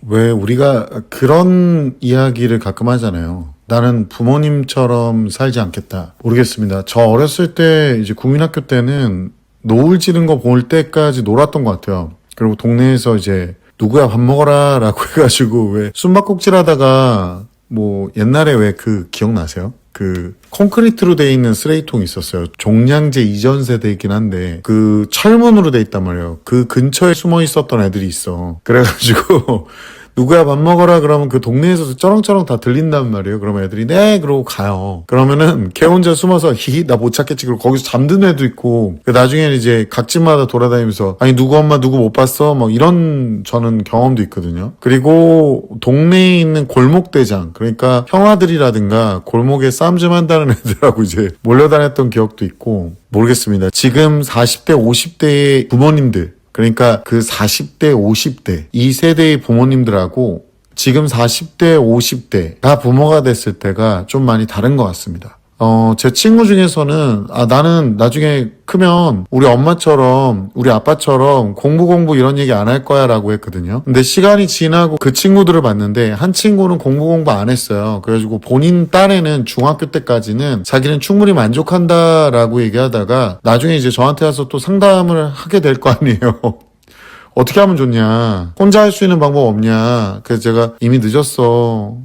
왜 우리가 그런 이야기를 가끔 하잖아요. 나는 부모님처럼 살지 않겠다. 모르겠습니다. 저 어렸을 때 이제 국민학교 때는 노을 지는 거 볼 때까지 놀았던 것 같아요. 그리고 동네에서 이제 누구야 밥 먹어라 라고 해가지고 왜 숨바꼭질 하다가 뭐 옛날에 왜 그 기억나세요? 그 콘크리트로 돼 있는 쓰레기통이 있었어요. 종량제 이전 세대이긴 한데 그 철문으로 돼 있단 말이에요. 그 근처에 숨어 있었던 애들이 있어. 그래가지고 누구야 밥 먹어라 그러면 그 동네에서도 쩌렁쩌렁 다 들린단 말이에요. 그러면 애들이 네 그러고 가요. 그러면은 걔 혼자 숨어서 히히 나 못 찾겠지. 그리고 거기서 잠든 애도 있고 나중에는 이제 각 집마다 돌아다니면서 아니 누구 엄마 누구 못 봤어? 뭐 이런 저는 경험도 있거든요. 그리고 동네에 있는 골목대장 그러니까 형아들이라든가 골목에 싸움 좀 한다는 애들하고 이제 몰려다녔던 기억도 있고 모르겠습니다. 지금 40대 50대의 부모님들 그러니까 그 40대, 50대 이 세대의 부모님들하고 지금 40대, 50대가 부모가 됐을 때가 좀 많이 다른 것 같습니다. 제 친구 중에서는 나는 나중에 크면 우리 엄마처럼 우리 아빠처럼 공부 이런 얘기 안 할 거야 라고 했거든요. 근데 시간이 지나고 그 친구들을 봤는데 한 친구는 공부 안 했어요. 그래가지고 본인 딸에는 중학교 때까지는 자기는 충분히 만족한다라고 얘기하다가 나중에 이제 저한테 와서 또 상담을 하게 될 거 아니에요. 어떻게 하면 좋냐? 혼자 할 수 있는 방법 없냐? 그래서 제가 이미 늦었어.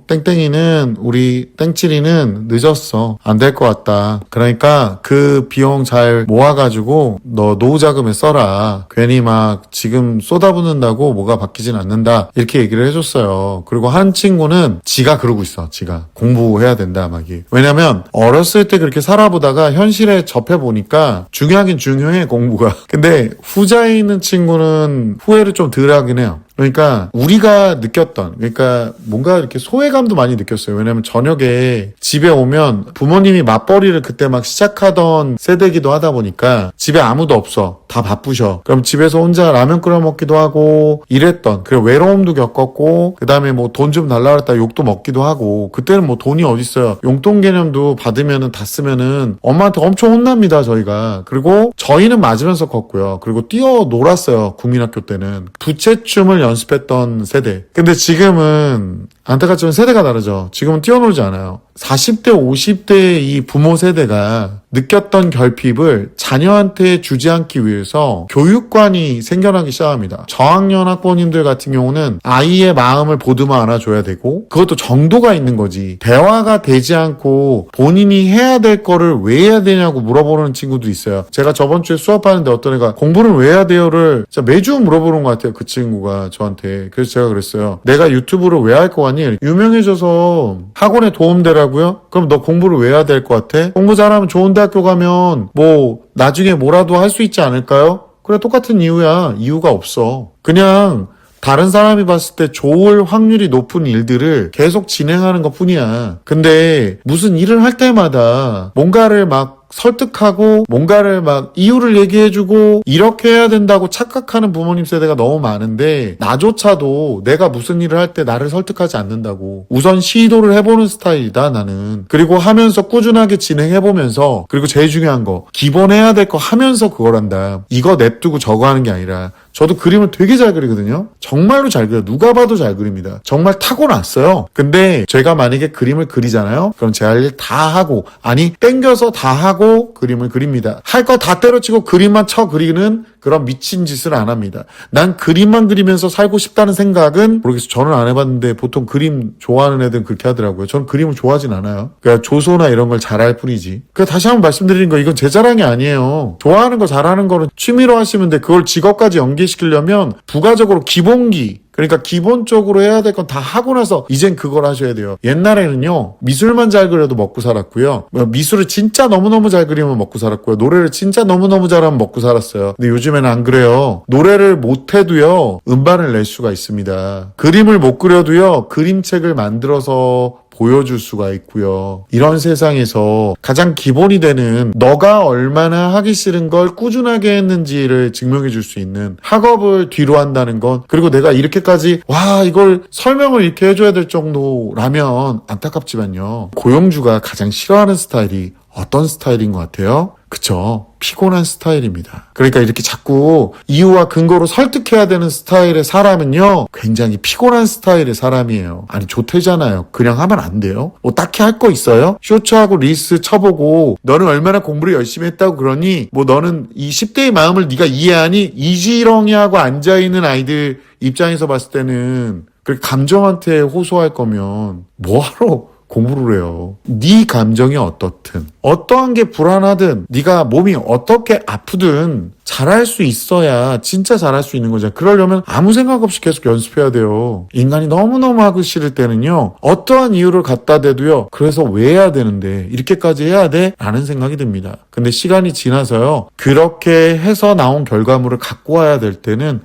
땡땡이는 우리 땡칠이는 늦었어. 안 될 것 같다. 그러니까 그 비용 잘 모아가지고 너 노후 자금에 써라. 괜히 막 지금 쏟아붓는다고 뭐가 바뀌진 않는다. 이렇게 얘기를 해줬어요. 그리고 한 친구는 지가 그러고 있어. 지가 공부해야 된다. 막 이게. 왜냐면 어렸을 때 그렇게 살아보다가 현실에 접해보니까 중요하긴 중요해 공부가. 근데 후자에 있는 친구는 후회를 좀 덜 하긴 해요. 그러니까 우리가 느꼈던 그러니까 뭔가 이렇게 소외감도 많이 느꼈어요. 왜냐면 저녁에 집에 오면 부모님이 맞벌이를 그때 막 시작하던 세대기도 하다 보니까 집에 아무도 없어. 다 바쁘셔. 그럼 집에서 혼자 라면 끓여 먹기도 하고 이랬던 그리고 외로움도 겪었고 그 다음에 뭐 돈 좀 달라 그랬다 욕도 먹기도 하고 그때는 뭐 돈이 어딨어요. 용돈 개념도 받으면은 다 쓰면은 엄마한테 엄청 혼납니다 저희가. 그리고 저희는 맞으면서 컸고요. 그리고 뛰어놀았어요. 국민학교 때는 부채춤을 연습했던 세대. 근데 지금은 안타깝지만 세대가 다르죠. 지금은 뛰어놀지 않아요. 40대, 50대의 이 부모 세대가 느꼈던 결핍을 자녀한테 주지 않기 위해서 교육관이 생겨나기 시작합니다. 저학년 학부모님들 같은 경우는 아이의 마음을 보듬어 안아줘야 되고 그것도 정도가 있는 거지. 대화가 되지 않고 본인이 해야 될 거를 왜 해야 되냐고 물어보는 친구도 있어요. 제가 저번 주에 수업하는데 어떤 애가 공부는 왜 해야 돼요를 진짜 매주 물어보는 것 같아요. 그 친구가 저한테. 그래서 제가 그랬어요. 내가 유튜브를 왜 할 거 같니? 유명해져서 학원에 도움되라고요? 그럼 너 공부를 왜 해야 될 것 같아? 공부 잘하면 좋은 대학교 가면 뭐 나중에 뭐라도 할 수 있지 않을까요? 그래 똑같은 이유야. 이유가 없어. 그냥 다른 사람이 봤을 때 좋을 확률이 높은 일들을 계속 진행하는 것 뿐이야. 근데 무슨 일을 할 때마다 뭔가를 막 설득하고 뭔가를 막 이유를 얘기해주고 이렇게 해야 된다고 착각하는 부모님 세대가 너무 많은데 나조차도 내가 무슨 일을 할 때 나를 설득하지 않는다고 우선 시도를 해보는 스타일이다 나는. 그리고 하면서 꾸준하게 진행해보면서 그리고 제일 중요한 거 기본 해야 될 거 하면서 그걸 한다. 이거 냅두고 저거 하는 게 아니라 저도 그림을 되게 잘 그리거든요. 정말로 잘 그려요. 누가 봐도 잘 그립니다. 정말 타고났어요. 근데 제가 만약에 그림을 그리잖아요. 그럼 제 할 일 다 하고 아니 땡겨서 다 하고 그림을 그립니다. 할 거 다 때려치고 그림만 쳐 그리는 그런 미친 짓을 안 합니다. 난 그림만 그리면서 살고 싶다는 생각은 모르겠어요. 저는 안 해봤는데 보통 그림 좋아하는 애들은 그렇게 하더라고요. 저는 그림을 좋아하진 않아요. 그러니까 조소나 이런 걸 잘할 뿐이지. 그러니까 다시 한번 말씀드리는 거 이건 제 자랑이 아니에요. 좋아하는 거 잘하는 거는 취미로 하시면 돼. 그걸 직업까지 연계시키려면 부가적으로 기본기 그러니까 기본적으로 해야 될 건 다 하고 나서 이젠 그걸 하셔야 돼요. 옛날에는요. 미술만 잘 그려도 먹고 살았고요. 미술을 진짜 너무너무 잘 그리면 먹고 살았고요. 노래를 진짜 너무너무 잘하면 먹고 살았어요. 근데 요즘에는 안 그래요. 노래를 못해도요. 음반을 낼 수가 있습니다. 그림을 못 그려도요. 그림책을 만들어서 보여줄 수가 있고요. 이런 세상에서 가장 기본이 되는 너가 얼마나 하기 싫은 걸 꾸준하게 했는지를 증명해 줄 수 있는 학업을 뒤로 한다는 건 그리고 내가 이렇게까지 이걸 설명을 이렇게 해줘야 될 정도라면 안타깝지만요. 고용주가 가장 싫어하는 스타일이 어떤 스타일인 것 같아요? 그쵸? 피곤한 스타일입니다. 그러니까 이렇게 자꾸 이유와 근거로 설득해야 되는 스타일의 사람은요, 굉장히 피곤한 스타일의 사람이에요. 아니, 조퇴잖아요. 그냥 하면 안 돼요? 뭐 딱히 할 거 있어요? 쇼츠하고 릴스 쳐보고 너는 얼마나 공부를 열심히 했다고 그러니? 뭐 너는 이 10대의 마음을 네가 이해하니? 이지렁이하고 앉아있는 아이들 입장에서 봤을 때는 그 감정한테 호소할 거면 뭐하러 공부를 해요. 네 감정이 어떻든 어떠한 게 불안하든 네가 몸이 어떻게 아프든 잘할 수 있어야 진짜 잘할 수 있는 거죠. 그러려면 아무 생각 없이 계속 연습해야 돼요. 인간이 너무너무 하기 싫을 때는요, 어떠한 이유를 갖다 대도요, 그래서 왜 해야 되는데 이렇게까지 해야 돼? 라는 생각이 듭니다. 근데 시간이 지나서요, 그렇게 해서 나온 결과물을 갖고 와야 될 때는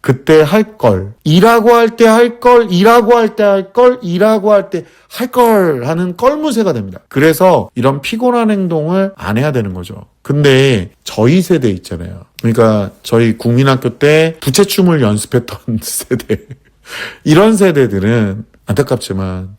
그때 할 걸, 일하고 할 때 할 걸, 일하고 할 때 할 걸, 일하고 할 때 할 걸 하는 껄무새가 됩니다. 그래서 이런 피곤한 행동을 안 해야 되는 거죠. 근데 저희 세대 있잖아요. 그러니까 저희 국민학교 때 부채춤을 연습했던 세대. 이런 세대들은 안타깝지만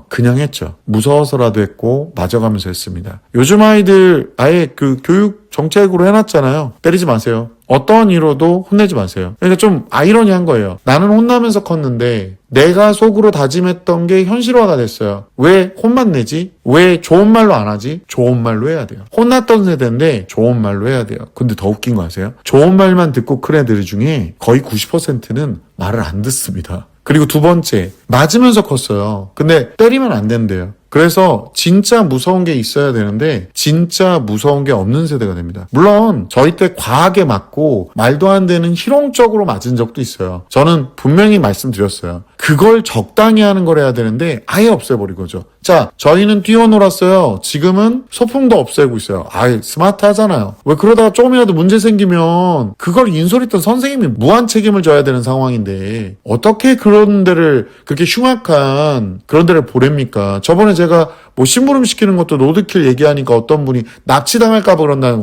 그냥 했죠. 무서워서라도 했고 맞아가면서 했습니다. 요즘 아이들 아예 그 교육 정책으로 해놨잖아요. 때리지 마세요. 어떠한 이유로도 혼내지 마세요. 그러니까 좀 아이러니한 거예요. 나는 혼나면서 컸는데 내가 속으로 다짐했던 게 현실화가 됐어요. 왜 혼만 내지? 왜 좋은 말로 안 하지? 좋은 말로 해야 돼요. 혼났던 세대인데 좋은 말로 해야 돼요. 근데 더 웃긴 거 아세요? 좋은 말만 듣고 큰 애들 중에 거의 90%는 말을 안 듣습니다. 그리고 두 번째, 맞으면서 컸어요. 근데 때리면 안 된대요. 그래서 진짜 무서운 게 있어야 되는데 진짜 무서운 게 없는 세대가 됩니다. 물론 저희 때 과하게 맞고 말도 안 되는 희롱적으로 맞은 적도 있어요. 저는 분명히 말씀드렸어요. 그걸 적당히 하는 걸 해야 되는데 아예 없애버린 거죠. 자, 저희는 뛰어놀았어요. 지금은 소풍도 없애고 있어요. 스마트하잖아요. 왜 그러다가 조금이라도 문제 생기면 그걸 인솔했던 선생님이 무한 책임을 져야 되는 상황인데 어떻게 그런 데를 그렇게 흉악한 그런 데를 보냅니까? 저번에 제가 뭐 심부름 시키는 것도 로드킬 얘기하니까 어떤 분이 납치당할까 봐 그런다는,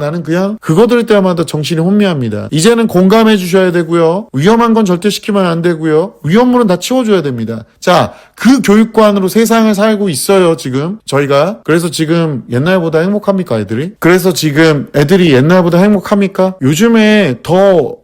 나는 그냥 그거 들을 때마다 정신이 혼미합니다. 이제는 공감해 주셔야 되고요. 위험한 건 절대 시키면 안 되고요. 위험물은 다 치워줘야 됩니다. 자, 그 교육관으로 세상을 살고 있어요, 지금. 저희가. 그래서 지금 옛날보다 행복합니까, 애들이? 그래서 지금 애들이 옛날보다 행복합니까? 요즘에 더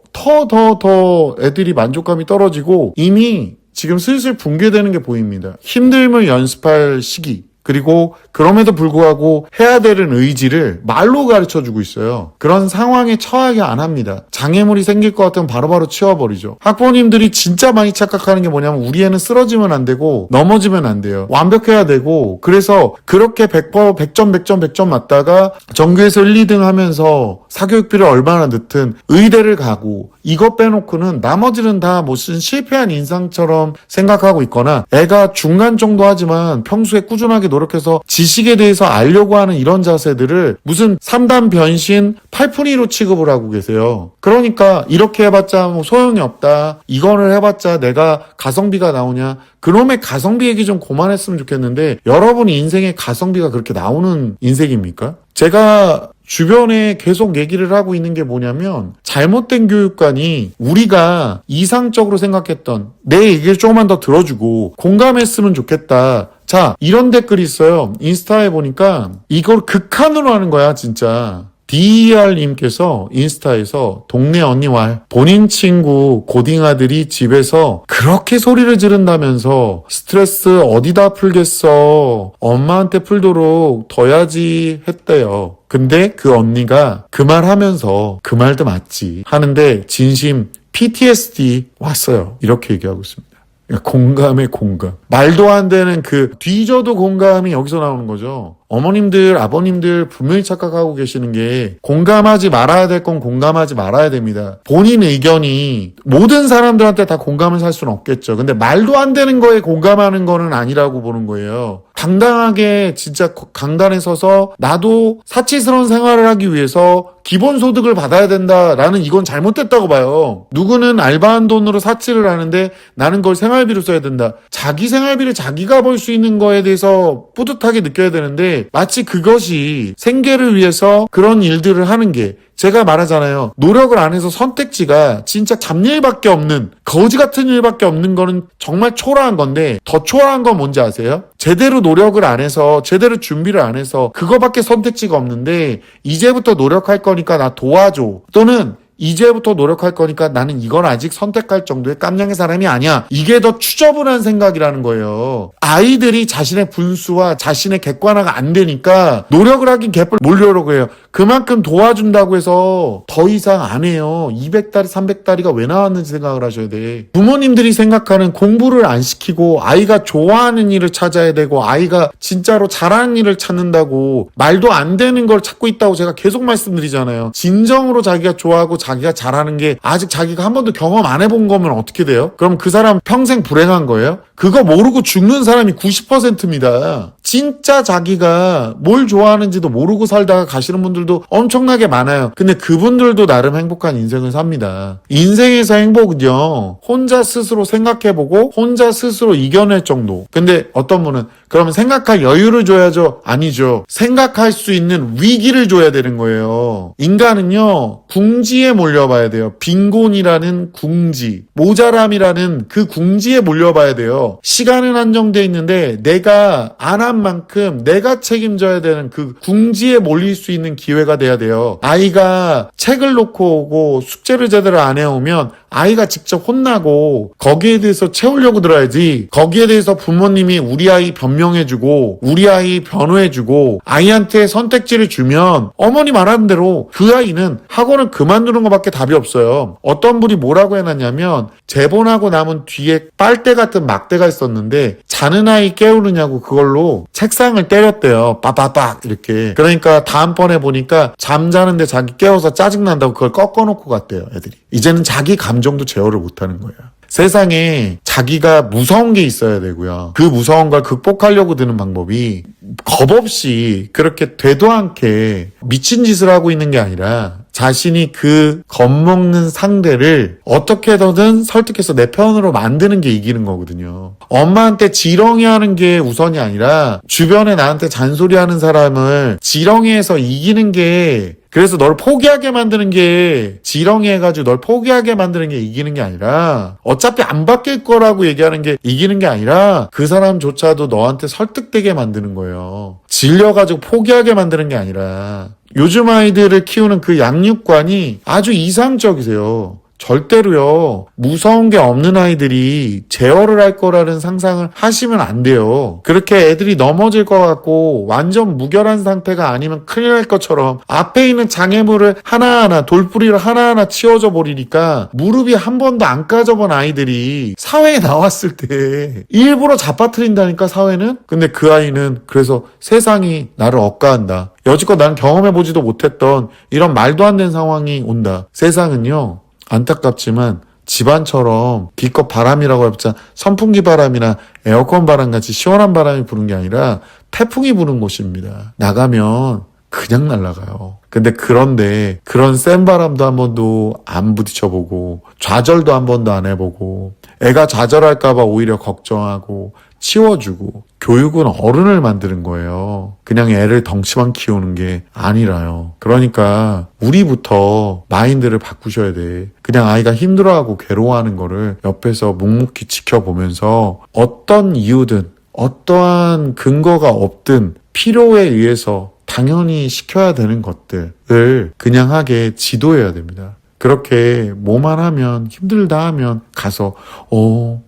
애들이 만족감이 떨어지고 이미 지금 슬슬 붕괴되는 게 보입니다. 힘듦을 연습할 시기, 그리고 그럼에도 불구하고 해야 되는 의지를 말로 가르쳐주고 있어요. 그런 상황에 처하게 안 합니다. 장애물이 생길 것 같으면 바로바로 치워버리죠. 학부모님들이 진짜 많이 착각하는 게 뭐냐면 우리 애는 쓰러지면 안 되고 넘어지면 안 돼요. 완벽해야 되고, 그래서 그렇게 100점 맞다가 전교에서 1, 2등 하면서 사교육비를 얼마나 넣든 의대를 가고, 이것 빼놓고는 나머지는 다 무슨 실패한 인상처럼 생각하고 있거나 애가 중간 정도 하지만 평소에 꾸준하게 노력해서 지식에 대해서 알려고 하는 이런 자세들을 무슨 3단 변신 8푼이로 취급을 하고 계세요. 그러니까 이렇게 해봤자 뭐 소용이 없다. 이거를 해봤자 내가 가성비가 나오냐. 그놈의 가성비 얘기 좀 그만했으면 좋겠는데 여러분 인생에 가성비가 그렇게 나오는 인생입니까? 제가 주변에 계속 얘기를 하고 있는 게 뭐냐면 잘못된 교육관이 우리가 이상적으로 생각했던 내 얘기를 조금만 더 들어주고 공감했으면 좋겠다. 자, 이런 댓글이 있어요. 인스타에 보니까 이걸 극한으로 하는 거야, 진짜. DER님께서 인스타에서 동네 언니와 본인 친구 고딩 아들이 집에서 그렇게 소리를 지른다면서 스트레스 어디다 풀겠어. 엄마한테 풀도록 둬야지 했대요. 근데 그 언니가 그 말 하면서 그 말도 맞지 하는데 진심 PTSD 왔어요. 이렇게 얘기하고 있습니다. 공감의 공감. 말도 안 되는 그 뒤져도 공감이 여기서 나오는 거죠. 어머님들, 아버님들 분명히 착각하고 계시는 게 공감하지 말아야 될 건 공감하지 말아야 됩니다. 본인 의견이 모든 사람들한테 다 공감을 살 수는 없겠죠. 근데 말도 안 되는 거에 공감하는 거는 아니라고 보는 거예요. 당당하게 진짜 강단에 서서 나도 사치스러운 생활을 하기 위해서 기본소득을 받아야 된다라는 이건 잘못됐다고 봐요. 누구는 알바한 돈으로 사치를 하는데 나는 그걸 생활비로 써야 된다. 자기 생활비를 자기가 벌 수 있는 거에 대해서 뿌듯하게 느껴야 되는데 마치 그것이 생계를 위해서 그런 일들을 하는 게 제가 말하잖아요. 노력을 안 해서 선택지가 진짜 잡일밖에 없는, 거지 같은 일밖에 없는 거는 정말 초라한 건데, 더 초라한 건 뭔지 아세요? 제대로 노력을 안 해서, 제대로 준비를 안 해서 그거밖에 선택지가 없는데, 이제부터 노력할 거니까 나 도와줘. 또는 이제부터 노력할 거니까 나는 이건 아직 선택할 정도의 깜냥의 사람이 아니야. 이게 더 추저분한 생각이라는 거예요. 아이들이 자신의 분수와 자신의 객관화가 안 되니까 노력을 하긴 개뿔 몰려오려고 해요. 그만큼 도와준다고 해서 더 이상 안 해요. 200다리, 300다리가 왜 나왔는지 생각을 하셔야 돼. 부모님들이 생각하는 공부를 안 시키고 아이가 좋아하는 일을 찾아야 되고 아이가 진짜로 잘하는 일을 찾는다고 말도 안 되는 걸 찾고 있다고 제가 계속 말씀드리잖아요. 진정으로 자기가 좋아하고 자기가 잘하는 게 아직 자기가 한 번도 경험 안 해본 거면 어떻게 돼요? 그럼 그 사람 평생 불행한 거예요? 그거 모르고 죽는 사람이 90%입니다. 진짜 자기가 뭘 좋아하는지도 모르고 살다가 가시는 분들도 엄청나게 많아요. 근데 그분들도 나름 행복한 인생을 삽니다. 인생에서 행복은요, 혼자 스스로 생각해보고 혼자 스스로 이겨낼 정도. 근데 어떤 분은 그러면 생각할 여유를 줘야죠? 아니죠. 생각할 수 있는 위기를 줘야 되는 거예요. 인간은요, 궁지에 몰려봐야 돼요. 빈곤이라는 궁지, 모자람이라는 그 궁지에 몰려봐야 돼요. 시간은 한정돼 있는데 내가 안 한 만큼 내가 책임져야 되는 그 궁지에 몰릴 수 있는 기회가 돼야 돼요. 아이가 책을 놓고 오고 숙제를 제대로 안 해오면 아이가 직접 혼나고 거기에 대해서 채우려고 들어야지. 거기에 대해서 부모님이 우리 아이 변명해주고 우리 아이 변호해주고 아이한테 선택지를 주면 어머니 말하는 대로 그 아이는 학원을 그만두는 것밖에 답이 없어요. 어떤 분이 뭐라고 해놨냐면 재본하고 남은 뒤에 빨대 같은 막대가 있었는데 자는 아이 깨우느냐고 그걸로 책상을 때렸대요. 빠빠빡 이렇게. 그러니까 다음번에 보니까 잠자는데 자기 깨워서 짜증난다고 그걸 꺾어놓고 갔대요, 애들이. 이제는 자기 감정도 제어를 못하는 거예요. 세상에 자기가 무서운 게 있어야 되고요. 그 무서운 걸 극복하려고 드는 방법이 겁 없이 그렇게 되도 않게 미친 짓을 하고 있는 게 아니라 자신이 그 겁먹는 상대를 어떻게든 설득해서 내 편으로 만드는 게 이기는 거거든요. 엄마한테 지렁이하는 게 우선이 아니라 주변에 나한테 잔소리하는 사람을 지렁이해서 이기는 게, 그래서 널 포기하게 만드는 게, 지렁이 해가지고 널 포기하게 만드는 게 이기는 게 아니라 어차피 안 바뀔 거라고 얘기하는 게 이기는 게 아니라 그 사람조차도 너한테 설득되게 만드는 거예요. 질려가지고 포기하게 만드는 게 아니라. 요즘 아이들을 키우는 그 양육관이 아주 이상적이세요. 절대로요, 무서운 게 없는 아이들이 제어를 할 거라는 상상을 하시면 안 돼요. 그렇게 애들이 넘어질 것 같고 완전 무결한 상태가 아니면 큰일 날 것처럼 앞에 있는 장애물을 하나하나, 돌뿌리를 하나하나 치워져 버리니까 무릎이 한 번도 안 까져본 아이들이 사회에 나왔을 때 일부러 잡아뜨린다니까, 사회는. 근데 그 아이는 그래서 세상이 나를 억까한다, 여지껏 나는 경험해보지도 못했던 이런 말도 안 되는 상황이 온다. 세상은요, 안타깝지만 집안처럼 기껏 바람이라고 해봤자 선풍기 바람이나 에어컨 바람같이 시원한 바람이 부는 게 아니라 태풍이 부는 곳입니다. 나가면 그냥 날아가요. 근데 그런데 그런 센 바람도 한 번도 안 부딪혀보고 좌절도 한 번도 안 해보고 애가 좌절할까봐 오히려 걱정하고 치워주고, 교육은 어른을 만드는 거예요. 그냥 애를 덩치만 키우는 게 아니라요. 그러니까 우리부터 마인드를 바꾸셔야 돼. 그냥 아이가 힘들어하고 괴로워하는 거를 옆에서 묵묵히 지켜보면서 어떤 이유든 어떠한 근거가 없든 필요에 의해서 당연히 시켜야 되는 것들을 그냥 하게 지도해야 됩니다. 그렇게 뭐만 하면, 힘들다 하면 가서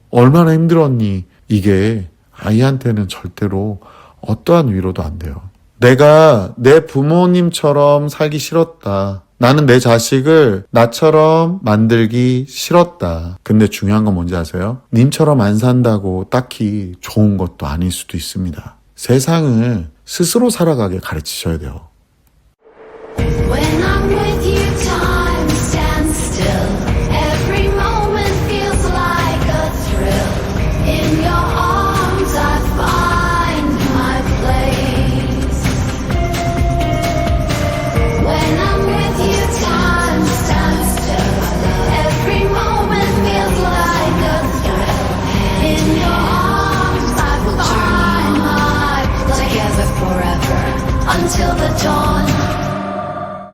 얼마나 힘들었니, 이게 아이한테는 절대로 어떠한 위로도 안 돼요. 내가 내 부모님처럼 살기 싫었다, 나는 내 자식을 나처럼 만들기 싫었다. 근데 중요한 건 뭔지 아세요? 님처럼 안 산다고 딱히 좋은 것도 아닐 수도 있습니다. 세상을 스스로 살아가게 가르치셔야 돼요.